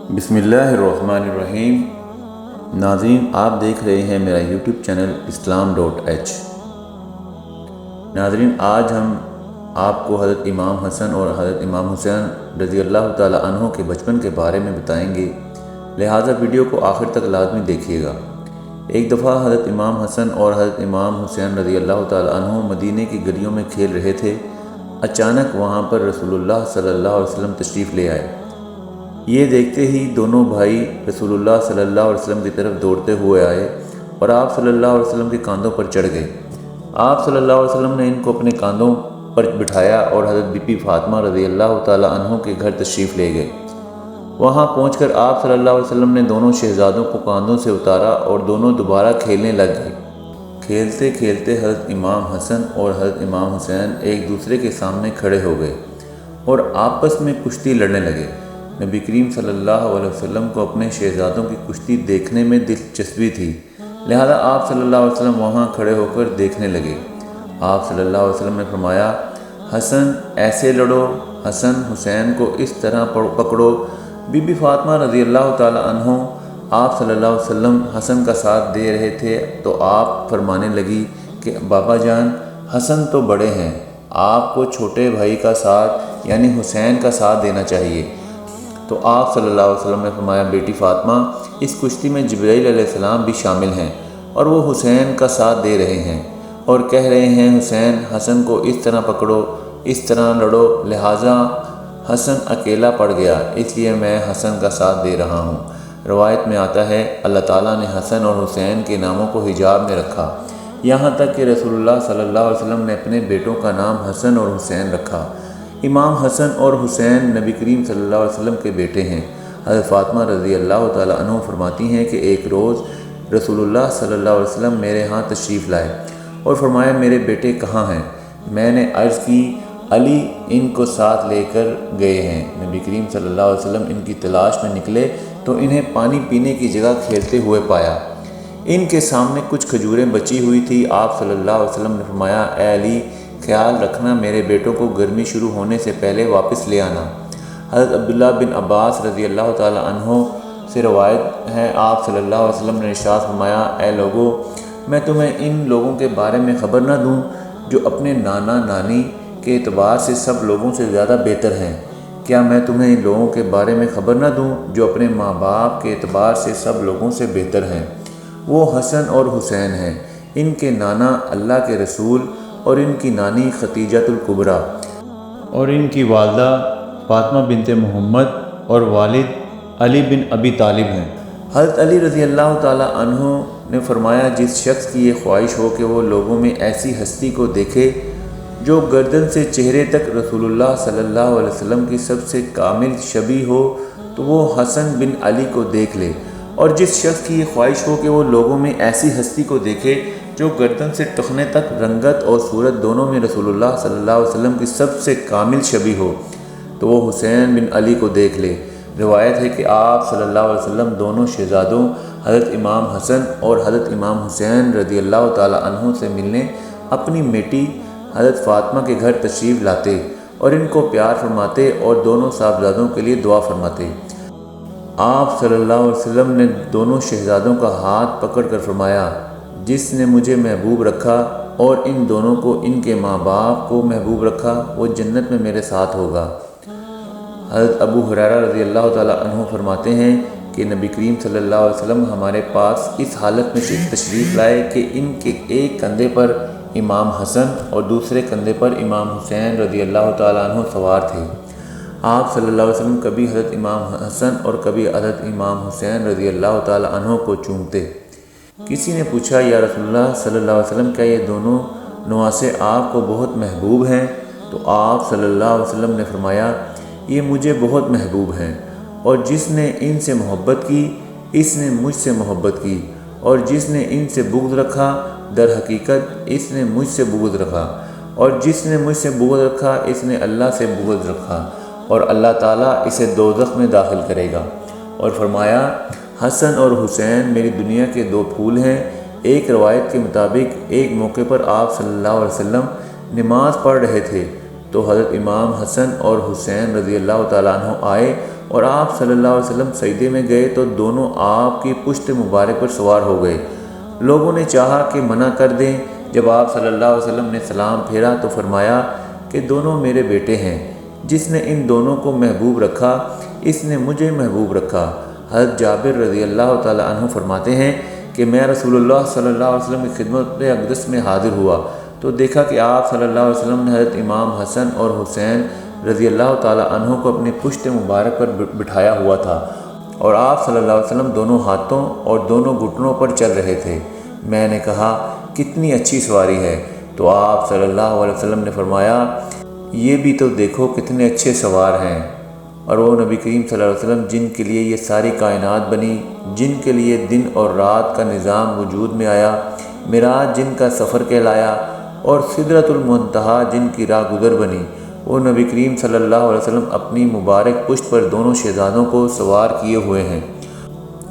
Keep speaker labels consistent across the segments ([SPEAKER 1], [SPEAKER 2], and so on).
[SPEAKER 1] بسم اللہ الرحمن الرحیم۔ ناظرین، آپ دیکھ رہے ہیں میرا یوٹیوب چینل islam.h۔ ناظرین، آج ہم آپ کو حضرت امام حسن اور حضرت امام حسین رضی اللہ تعالی عنہ کے بچپن کے بارے میں بتائیں گے، لہٰذا ویڈیو کو آخر تک لازمی دیکھیے گا۔ ایک دفعہ حضرت امام حسن اور حضرت امام حسین رضی اللہ تعالی عنہ مدینے کی گلیوں میں کھیل رہے تھے۔ اچانک وہاں پر رسول اللہ صلی اللہ علیہ وسلم تشریف لے آئے۔ یہ دیکھتے ہی دونوں بھائی رسول اللہ صلی اللہ علیہ وسلم کی طرف دوڑتے ہوئے آئے اور آپ صلی اللہ علیہ وسلم کے کاندھوں پر چڑھ گئے۔ آپ صلی اللہ علیہ وسلم نے ان کو اپنے کاندھوں پر بٹھایا اور حضرت بی بی فاطمہ رضی اللہ تعالی عنہ کے گھر تشریف لے گئے۔ وہاں پہنچ کر آپ صلی اللہ علیہ وسلم نے دونوں شہزادوں کو کاندھوں سے اتارا اور دونوں دوبارہ کھیلنے لگ گئے۔ کھیلتے کھیلتے حضرت امام حسن اور حضرت امام حسین ایک دوسرے کے سامنے کھڑے ہو گئے اور آپس میں کشتی لڑنے لگے۔ نبی کریم صلی اللہ علیہ وسلم کو اپنے شہزادوں کی کشتی دیکھنے میں دلچسپی تھی، لہذا آپ صلی اللہ علیہ وسلم وہاں کھڑے ہو کر دیکھنے لگے۔ آپ صلی اللہ علیہ وسلم نے فرمایا، حسن ایسے لڑو، حسن حسین کو اس طرح پکڑو۔ بی بی فاطمہ رضی اللہ تعالی عنہ آپ صلی اللہ علیہ وسلم حسن کا ساتھ دے رہے تھے تو آپ فرمانے لگی کہ بابا جان، حسن تو بڑے ہیں، آپ کو چھوٹے بھائی کا ساتھ یعنی حسین کا ساتھ دینا چاہیے۔ تو آپ صلی اللہ علیہ وسلم نے فرمایا، بیٹی فاطمہ، اس کشتی میں جبرائیل علیہ السلام بھی شامل ہیں اور وہ حسین کا ساتھ دے رہے ہیں اور کہہ رہے ہیں حسین حسن کو اس طرح پکڑو، اس طرح لڑو، لہٰذا حسن اکیلا پڑ گیا، اس لیے میں حسن کا ساتھ دے رہا ہوں۔ روایت میں آتا ہے اللہ تعالیٰ نے حسن اور حسین کے ناموں کو حجاب میں رکھا، یہاں تک کہ رسول اللہ صلی اللہ علیہ وسلم نے اپنے بیٹوں کا نام حسن اور حسین رکھا۔ امام حسن اور حسین نبی کریم صلی اللہ علیہ وسلم کے بیٹے ہیں۔ حضرت فاطمہ رضی اللہ تعالی عنہ فرماتی ہیں کہ ایک روز رسول اللہ صلی اللہ علیہ وسلم میرے ہاں تشریف لائے اور فرمایا، میرے بیٹے کہاں ہیں؟ میں نے عرض کی، علی ان کو ساتھ لے کر گئے ہیں۔ نبی کریم صلی اللہ علیہ وسلم ان کی تلاش میں نکلے تو انہیں پانی پینے کی جگہ کھیلتے ہوئے پایا۔ ان کے سامنے کچھ کھجوریں بچی ہوئی تھی۔ آپ صلی اللہ علیہ وسلم نے فرمایا، اے علی، خیال رکھنا میرے بیٹوں کو گرمی شروع ہونے سے پہلے واپس لے آنا۔ حضرت عبداللہ بن عباس رضی اللہ تعالی عنہ سے روایت ہے، آپ صلی اللہ علیہ وسلم نے ارشاد فرمایا، اے لوگو، میں تمہیں ان لوگوں کے بارے میں خبر نہ دوں جو اپنے نانا نانی کے اعتبار سے سب لوگوں سے زیادہ بہتر ہیں؟ کیا میں تمہیں ان لوگوں کے بارے میں خبر نہ دوں جو اپنے ماں باپ کے اعتبار سے سب لوگوں سے بہتر ہیں؟ وہ حسن اور حسین ہیں۔ ان کے نانا اللہ کے رسول اور ان کی نانی خدیجۃ الکبریٰ اور ان کی والدہ فاطمہ بنت محمد اور والد علی بن ابی طالب ہیں۔ حضرت علی رضی اللہ تعالی عنہ نے فرمایا، جس شخص کی یہ خواہش ہو کہ وہ لوگوں میں ایسی ہستی کو دیکھے جو گردن سے چہرے تک رسول اللہ صلی اللہ علیہ وسلم کی سب سے کامل شبیہ ہو، تو وہ حسن بن علی کو دیکھ لے، اور جس شخص کی یہ خواہش ہو کہ وہ لوگوں میں ایسی ہستی کو دیکھے جو گردن سے ٹخنے تک رنگت اور صورت دونوں میں رسول اللہ صلی اللہ علیہ وسلم کی سب سے کامل شبیہ ہو، تو وہ حسین بن علی کو دیکھ لے۔ روایت ہے کہ آپ صلی اللہ علیہ وسلم دونوں شہزادوں حضرت امام حسن اور حضرت امام حسین رضی اللہ تعالی عنہ سے ملنے اپنی بیٹی حضرت فاطمہ کے گھر تشریف لاتے اور ان کو پیار فرماتے اور دونوں صاحبزادوں کے لیے دعا فرماتے۔ آپ صلی اللہ علیہ وسلم نے دونوں شہزادوں کا ہاتھ پکڑ کر فرمایا، جس نے مجھے محبوب رکھا اور ان دونوں کو ان کے ماں باپ کو محبوب رکھا، وہ جنت میں میرے ساتھ ہوگا۔ حضرت ابو ہریرہ رضی اللہ تعالی عنہ فرماتے ہیں کہ نبی کریم صلی اللہ علیہ وسلم ہمارے پاس اس حالت میں تشریف لائے کہ ان کے ایک کندھے پر امام حسن اور دوسرے کندھے پر امام حسین رضی اللہ تعالی عنہ سوار تھے۔ آپ صلی اللہ علیہ وسلم کبھی حضرت امام حسن اور کبھی حضرت امام حسین رضی اللہ تعالی عنہ کو چومتے۔ کسی نے پوچھا، یا رسول اللہ صلی اللہ علیہ وسلم، کیا یہ دونوں نواسے آپ کو بہت محبوب ہیں؟ تو آپ صلی اللہ علیہ وسلم نے فرمایا، یہ مجھے بہت محبوب ہیں، اور جس نے ان سے محبت کی اس نے مجھ سے محبت کی، اور جس نے ان سے بغض رکھا در حقیقت اس نے مجھ سے بغض رکھا، اور جس نے مجھ سے بغض رکھا اس نے اللہ سے بغض رکھا، اور اللہ تعالیٰ اسے دوزخ میں داخل کرے گا۔ اور فرمایا، حسن اور حسین میری دنیا کے دو پھول ہیں۔ ایک روایت کے مطابق ایک موقع پر آپ صلی اللہ علیہ وسلم نماز پڑھ رہے تھے تو حضرت امام حسن اور حسین رضی اللہ تعالیٰ عنہ آئے اور آپ صلی اللہ علیہ وسلم سجدے میں گئے تو دونوں آپ کی پشت مبارک پر سوار ہو گئے۔ لوگوں نے چاہا کہ منع کر دیں۔ جب آپ صلی اللہ علیہ وسلم نے سلام پھیرا تو فرمایا کہ دونوں میرے بیٹے ہیں، جس نے ان دونوں کو محبوب رکھا اس نے مجھے محبوب رکھا۔ حضرت جابر رضی اللہ تعالیٰ عنہ فرماتے ہیں کہ میں رسول اللہ صلی اللہ علیہ وسلم کی خدمت اقدس میں حاضر ہوا تو دیکھا کہ آپ صلی اللہ علیہ وسلم نے حضرت امام حسن اور حسین رضی اللہ تعالیٰ عنہ کو اپنی پشت مبارک پر بٹھایا ہوا تھا، اور آپ صلی اللہ علیہ وسلم دونوں ہاتھوں اور دونوں گھٹنوں پر چل رہے تھے۔ میں نے کہا کتنی اچھی سواری ہے، تو آپ صلی اللہ علیہ وسلم نے فرمایا یہ بھی تو دیکھو کتنے اچھے سوار ہیں۔ اور وہ نبی کریم صلی اللہ علیہ وسلم جن کے لیے یہ ساری کائنات بنی، جن کے لیے دن اور رات کا نظام وجود میں آیا، معراج جن کا سفر کہلایا، اور سدرۃ المنتہا جن کی راہ گزر بنی، وہ نبی کریم صلی اللہ علیہ وسلم اپنی مبارک پشت پر دونوں شہزادوں کو سوار کیے ہوئے ہیں،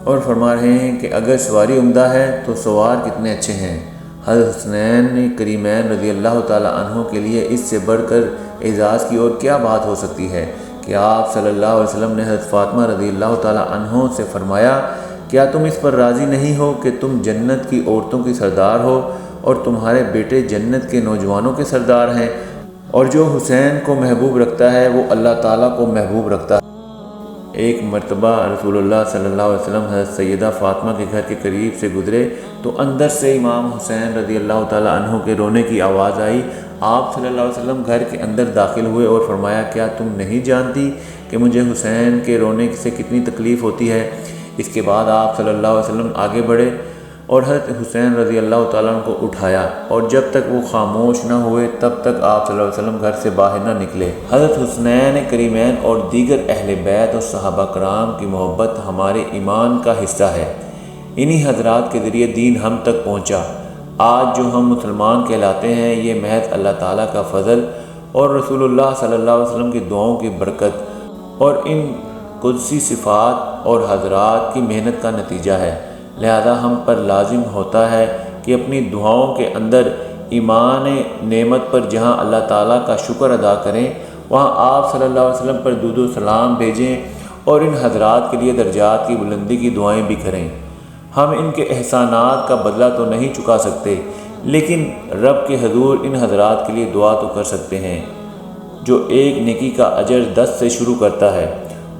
[SPEAKER 1] اور فرما رہے ہیں کہ اگر سواری عمدہ ہے تو سوار کتنے اچھے ہیں۔ حضرت حسنین کریمین رضی اللہ تعالیٰ عنہ کے لیے اس سے بڑھ کر اعزاز کی اور کیا بات ہو سکتی ہے کہ آپ صلی اللہ علیہ وسلم نے حضرت فاطمہ رضی اللہ تعالیٰ عنہ سے فرمایا کیا تم اس پر راضی نہیں ہو کہ تم جنت کی عورتوں کی سردار ہو اور تمہارے بیٹے جنت کے نوجوانوں کے سردار ہیں، اور جو حسین کو محبوب رکھتا ہے وہ اللہ تعالیٰ کو محبوب رکھتا ہے۔ ایک مرتبہ رسول اللہ صلی اللہ علیہ وسلم حضرت سیدہ فاطمہ کے گھر کے قریب سے گزرے تو اندر سے امام حسین رضی اللہ تعالیٰ عنہ کے رونے کی آواز آئی۔ آپ صلی اللہ علیہ وسلم گھر کے اندر داخل ہوئے اور فرمایا کیا تم نہیں جانتی کہ مجھے حسین کے رونے سے کتنی تکلیف ہوتی ہے؟ اس کے بعد آپ صلی اللہ علیہ وسلم آگے بڑھے اور حضرت حسین رضی اللہ تعالیٰ عنہ کو اٹھایا، اور جب تک وہ خاموش نہ ہوئے تب تک آپ صلی اللہ علیہ وسلم گھر سے باہر نہ نکلے۔ حضرت حسنین کریمین اور دیگر اہل بیت اور صحابہ کرام کی محبت ہمارے ایمان کا حصہ ہے۔ انہی حضرات کے ذریعے دین ہم تک پہنچا۔ آج جو ہم مسلمان کہلاتے ہیں یہ محض اللہ تعالیٰ کا فضل اور رسول اللہ صلی اللہ علیہ وسلم کی دعاؤں کی برکت اور ان قدسی صفات اور حضرات کی محنت کا نتیجہ ہے۔ لہذا ہم پر لازم ہوتا ہے کہ اپنی دعاؤں کے اندر ایمان نعمت پر جہاں اللہ تعالیٰ کا شکر ادا کریں، وہاں آپ صلی اللہ علیہ وسلم پر درود و سلام بھیجیں اور ان حضرات کے لیے درجات کی بلندی کی دعائیں بھی کریں۔ ہم ان کے احسانات کا بدلہ تو نہیں چکا سکتے، لیکن رب کے حضور ان حضرات کے لیے دعا تو کر سکتے ہیں، جو ایک نیکی کا اجر 10 سے شروع کرتا ہے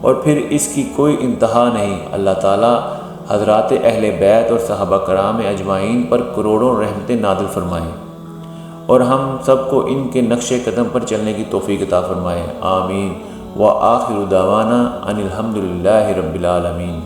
[SPEAKER 1] اور پھر اس کی کوئی انتہا نہیں۔ اللہ تعالیٰ حضرات اہل بیت اور صحابہ کرام اجمعین پر کروڑوں رحمتیں نازل فرمائیں، اور ہم سب کو ان کے نقش قدم پر چلنے کی توفیق عطا فرمائے۔ آمین۔ وآخر دعوانا ان الحمد للہ رب العالمین۔